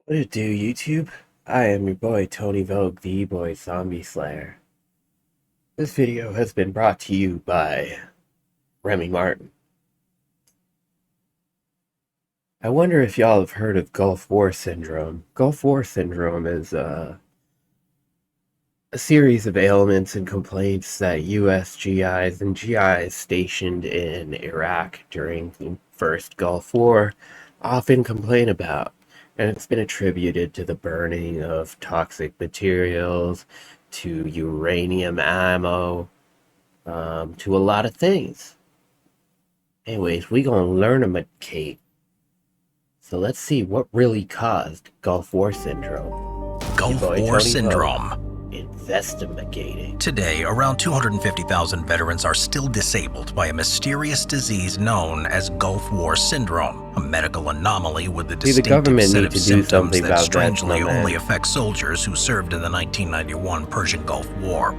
What it do, YouTube? I am your boy Tony Vogue, the eBoy Zombie Slayer. This video has been brought to you by Remy Martin. I wonder if y'all have heard of Gulf War Syndrome. Gulf War Syndrome is a series of ailments and complaints that U.S. GIs and GIs stationed in Iraq during the first Gulf War often complain about. And it's been attributed to the burning of toxic materials, to uranium ammo, to a lot of things. Anyways, we gonna learn them, Kate. So let's see what really caused Gulf War Syndrome. Gulf Boy, War Tony Syndrome. Vogue. Investigating. Today, around 250,000 veterans are still disabled by a mysterious disease known as Gulf War Syndrome, a medical anomaly with the distinctive set of symptoms that strangely only affect soldiers who served in the 1991 Persian Gulf War.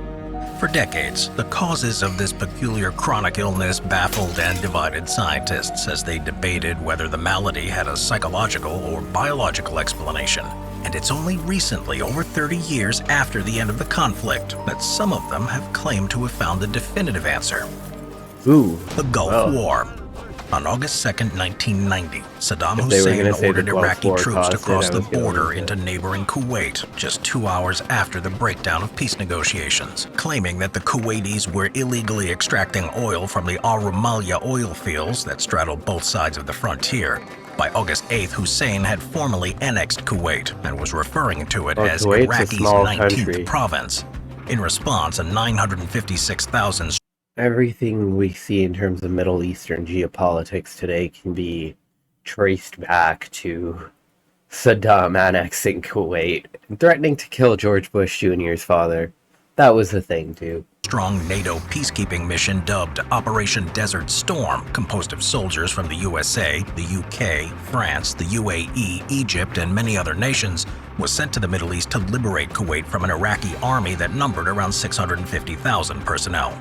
For decades, the causes of this peculiar chronic illness baffled and divided scientists as they debated whether the malady had a psychological or biological explanation. And it's only recently, over 30 years after the end of the conflict, that some of them have claimed to have found a definitive answer. The Gulf War. On August 2, 1990, Saddam Hussein ordered Iraqi troops to cross the border into neighboring Kuwait just 2 hours after the breakdown of peace negotiations, claiming that the Kuwaitis were illegally extracting oil from the Al Rumalia oil fields that straddle both sides of the frontier. By August 8th, Hussein had formally annexed Kuwait and was referring to it as Iraqi's 19th province. In response, a 956,000 Everything we see in terms of Middle Eastern geopolitics today can be traced back to Saddam annexing Kuwait and threatening to kill George Bush Jr.'s father. That was the thing, too. Strong NATO peacekeeping mission dubbed Operation Desert Storm, composed of soldiers from the USA, the UK, France, the UAE, Egypt, and many other nations, was sent to the Middle East to liberate Kuwait from an Iraqi army that numbered around 650,000 personnel.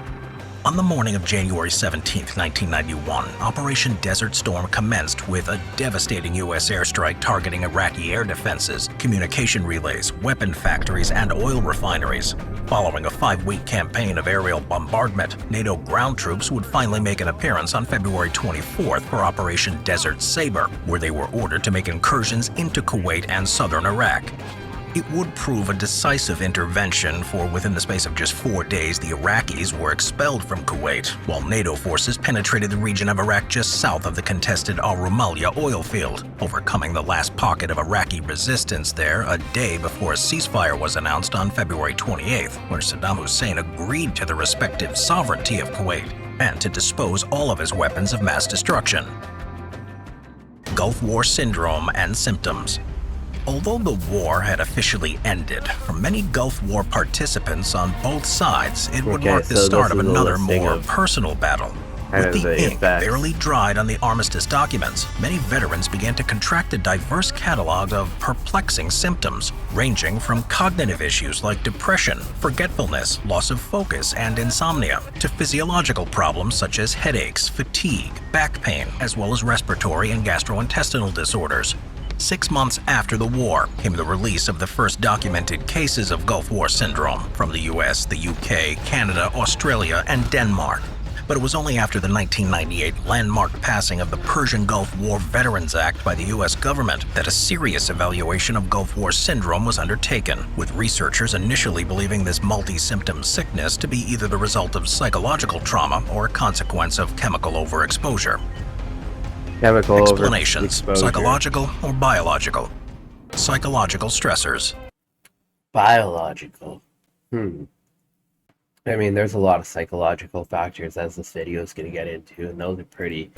On the morning of January 17, 1991, Operation Desert Storm commenced with a devastating U.S. airstrike targeting Iraqi air defenses, communication relays, weapon factories, and oil refineries. Following a 5-week campaign of aerial bombardment, NATO ground troops would finally make an appearance on February 24th for Operation Desert Saber, where they were ordered to make incursions into Kuwait and southern Iraq. It would prove a decisive intervention, for within the space of just 4 days, the Iraqis were expelled from Kuwait, while NATO forces penetrated the region of Iraq just south of the contested Al Rumalia oil field, overcoming the last pocket of Iraqi resistance there a day before a ceasefire was announced on February 28th, where Saddam Hussein agreed to the respective sovereignty of Kuwait and to dispose all of his weapons of mass destruction. Gulf War Syndrome and symptoms. Although the war had officially ended, for many Gulf War participants on both sides, it would mark the start of another, more personal battle. With the ink barely dried on the armistice documents, many veterans began to contract a diverse catalog of perplexing symptoms, ranging from cognitive issues like depression, forgetfulness, loss of focus, and insomnia, to physiological problems such as headaches, fatigue, back pain, as well as respiratory and gastrointestinal disorders. 6 months after the war came the release of the first documented cases of Gulf War Syndrome from the US, the UK, Canada, Australia, and Denmark. But it was only after the 1998 landmark passing of the Persian Gulf War Veterans Act by the US government that a serious evaluation of Gulf War Syndrome was undertaken, with researchers initially believing this multi-symptom sickness to be either the result of psychological trauma or a consequence of chemical overexposure. Explanations: psychological or biological? Psychological stressors. Biological. I mean, there's a lot of psychological factors as this video is going to get into, and those are pretty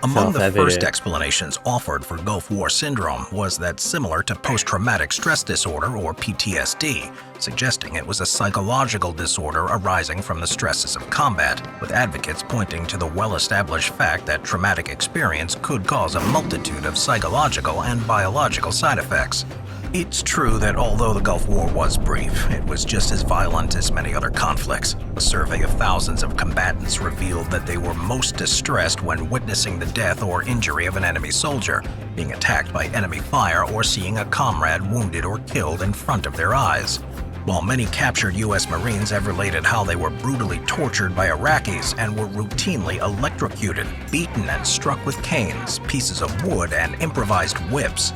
Among the first explanations offered for Gulf War Syndrome was that similar to post-traumatic stress disorder, or PTSD, suggesting it was a psychological disorder arising from the stresses of combat, with advocates pointing to the well-established fact that traumatic experience could cause a multitude of psychological and biological side effects. It's true that although the Gulf War was brief, it was just as violent as many other conflicts. A survey of thousands of combatants revealed that they were most distressed when witnessing the death or injury of an enemy soldier, being attacked by enemy fire, or seeing a comrade wounded or killed in front of their eyes. While many captured U.S. Marines have related how they were brutally tortured by Iraqis and were routinely electrocuted, beaten, and struck with canes, pieces of wood, and improvised whips.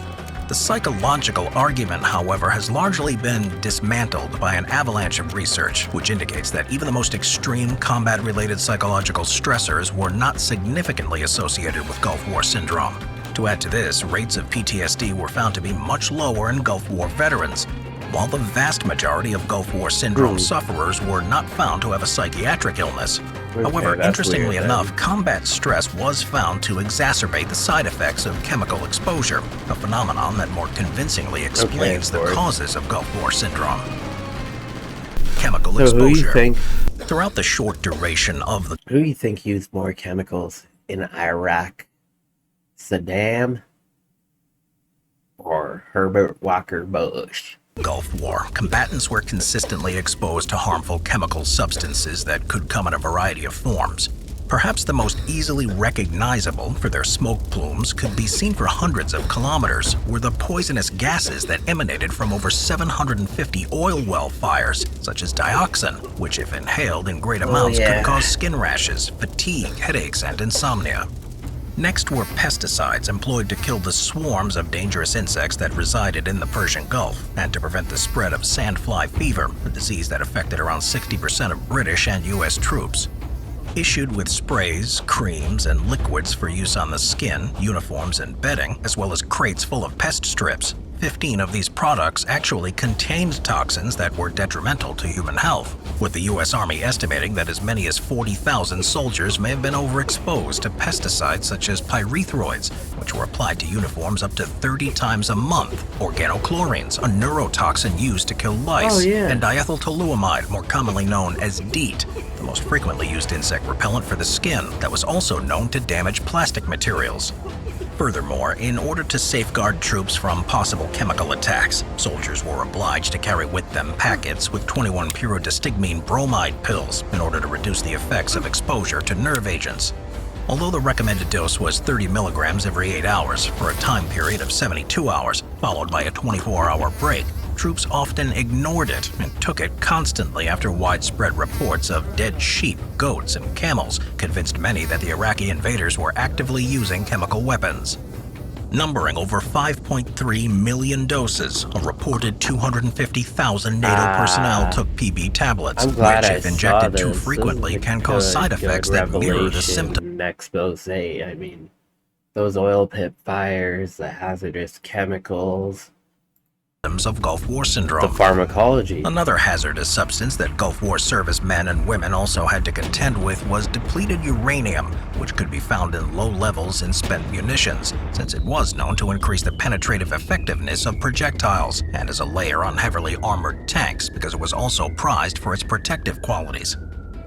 The psychological argument, however, has largely been dismantled by an avalanche of research, which indicates that even the most extreme combat-related psychological stressors were not significantly associated with Gulf War syndrome. To add to this, rates of PTSD were found to be much lower in Gulf War veterans, while the vast majority of Gulf War syndrome sufferers were not found to have a psychiatric illness. However, interestingly enough, combat stress was found to exacerbate the side effects of chemical exposure, a phenomenon that more convincingly explains the causes of Gulf War syndrome. Chemical exposure. Throughout the short duration of the... Who do you think used more chemicals in Iraq? Saddam or Herbert Walker Bush? Gulf War, combatants were consistently exposed to harmful chemical substances that could come in a variety of forms. Perhaps the most easily recognizable for their smoke plumes could be seen for hundreds of kilometers were the poisonous gases that emanated from over 750 oil well fires, such as dioxin, which if inhaled in great amounts could cause skin rashes, fatigue, headaches, and insomnia. Next were pesticides employed to kill the swarms of dangerous insects that resided in the Persian Gulf and to prevent the spread of sandfly fever, a disease that affected around 60% of British and U.S. troops. Issued with sprays, creams, and liquids for use on the skin, uniforms, and bedding, as well as crates full of pest strips, 15 of these products actually contained toxins that were detrimental to human health, with the U.S. Army estimating that as many as 40,000 soldiers may have been overexposed to pesticides such as pyrethroids, which were applied to uniforms up to 30 times a month, organochlorines, a neurotoxin used to kill lice, and diethyltoluamide, more commonly known as DEET, the most frequently used insect repellent for the skin that was also known to damage plastic materials. Furthermore, in order to safeguard troops from possible chemical attacks, soldiers were obliged to carry with them packets with 21-pyridostigmine bromide pills in order to reduce the effects of exposure to nerve agents. Although the recommended dose was 30 milligrams every 8 hours for a time period of 72 hours, followed by a 24-hour break, troops often ignored it and took it constantly after widespread reports of dead sheep, goats, and camels convinced many that the Iraqi invaders were actively using chemical weapons. Numbering over 5.3 million doses, a reported 250,000 NATO personnel took PB tablets, which, if injected too frequently, can cause side effects that mirror the symptoms. Expose. I mean, those oil pit fires, the hazardous chemicals, of Gulf War syndrome. The pharmacology. Another hazardous substance that Gulf War servicemen and women also had to contend with was depleted uranium, which could be found in low levels in spent munitions, since it was known to increase the penetrative effectiveness of projectiles, and as a layer on heavily armored tanks because it was also prized for its protective qualities.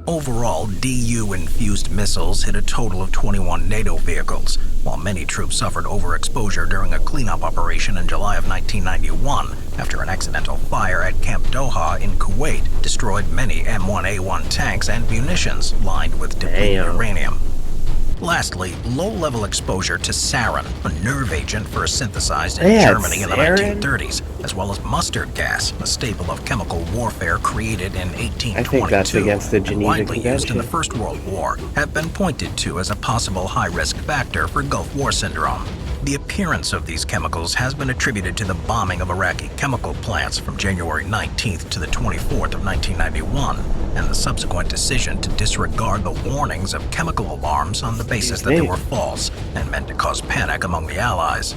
Overall, DU-infused missiles hit a total of 21 NATO vehicles, while many troops suffered overexposure during a cleanup operation in July of 1991 after an accidental fire at Camp Doha in Kuwait destroyed many M1A1 tanks and munitions lined with depleted uranium. Lastly, low-level exposure to sarin, a nerve agent first synthesized in Germany in the 1930s, as well as mustard gas, a staple of chemical warfare created in 1822 I think that's against the Geneva and widely Convention. used in the First World War, have been pointed to as a possible high-risk factor for Gulf War syndrome. The appearance of these chemicals has been attributed to the bombing of Iraqi chemical plants from January 19th to the 24th of 1991, and the subsequent decision to disregard the warnings of chemical alarms on the basis that they were false and meant to cause panic among the Allies.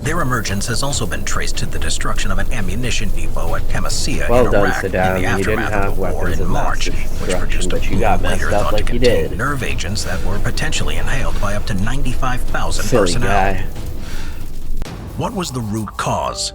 Their emergence has also been traced to the destruction of an ammunition depot at Qamishiyya in Iraq in the aftermath of the war in March, which produced a plume later thought to contain nerve agents that were potentially inhaled by up to 95,000 personnel. What was the root cause?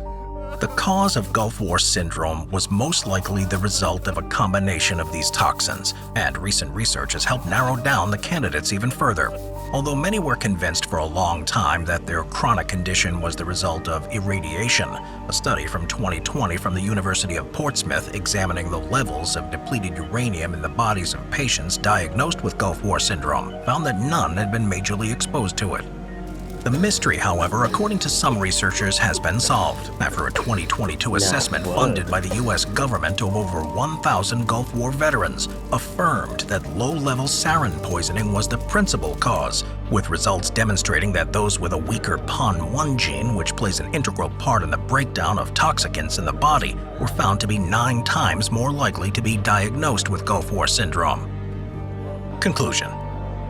The cause of Gulf War syndrome was most likely the result of a combination of these toxins, and recent research has helped narrow down the candidates even further. Although many were convinced for a long time that their chronic condition was the result of irradiation, a study from 2020 from the University of Portsmouth examining the levels of depleted uranium in the bodies of patients diagnosed with Gulf War syndrome found that none had been majorly exposed to it. The mystery, however, according to some researchers, has been solved after a 2022 assessment funded by the U.S. government of over 1,000 Gulf War veterans affirmed that low-level sarin poisoning was the principal cause, with results demonstrating that those with a weaker PON1 gene, which plays an integral part in the breakdown of toxicants in the body, were found to be 9 times more likely to be diagnosed with Gulf War syndrome. Conclusion.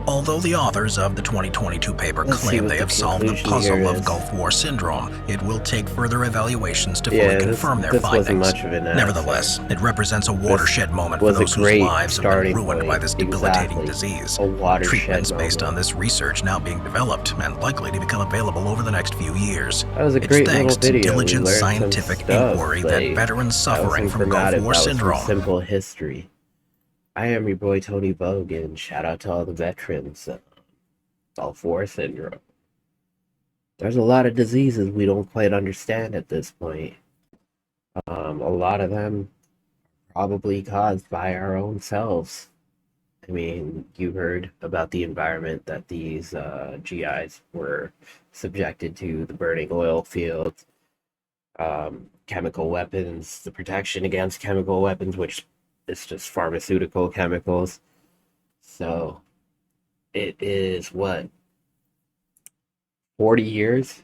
Although the authors of the 2022 paper claim they have solved the puzzle of Gulf War syndrome, it will take further evaluations to fully confirm their findings. Nevertheless, it represents a watershed moment for those whose lives have been ruined by this debilitating disease. Treatments based on this research now being developed and likely to become available over the next few years. It's thanks to diligent scientific inquiry that veterans suffering from Gulf War syndrome. Simple history. I am your boy Tony Vogue, and shout out to all the veterans. Gulf War syndrome. There's a lot of diseases we don't quite understand at this point. A lot of them probably caused by our own selves. I mean, you heard about the environment that these GIs were subjected to, the burning oil fields, chemical weapons, the protection against chemical weapons, which it's just pharmaceutical chemicals. So it is 40 years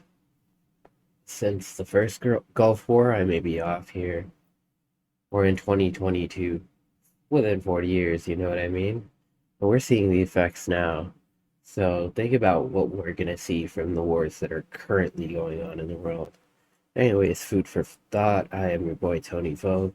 since the first Gulf War. I may be off here. We're in 2022. Within 40 years, you know what I mean? But we're seeing the effects now. So think about what we're going to see from the wars that are currently going on in the world. Anyways, food for thought. I am your boy Tony Vogue.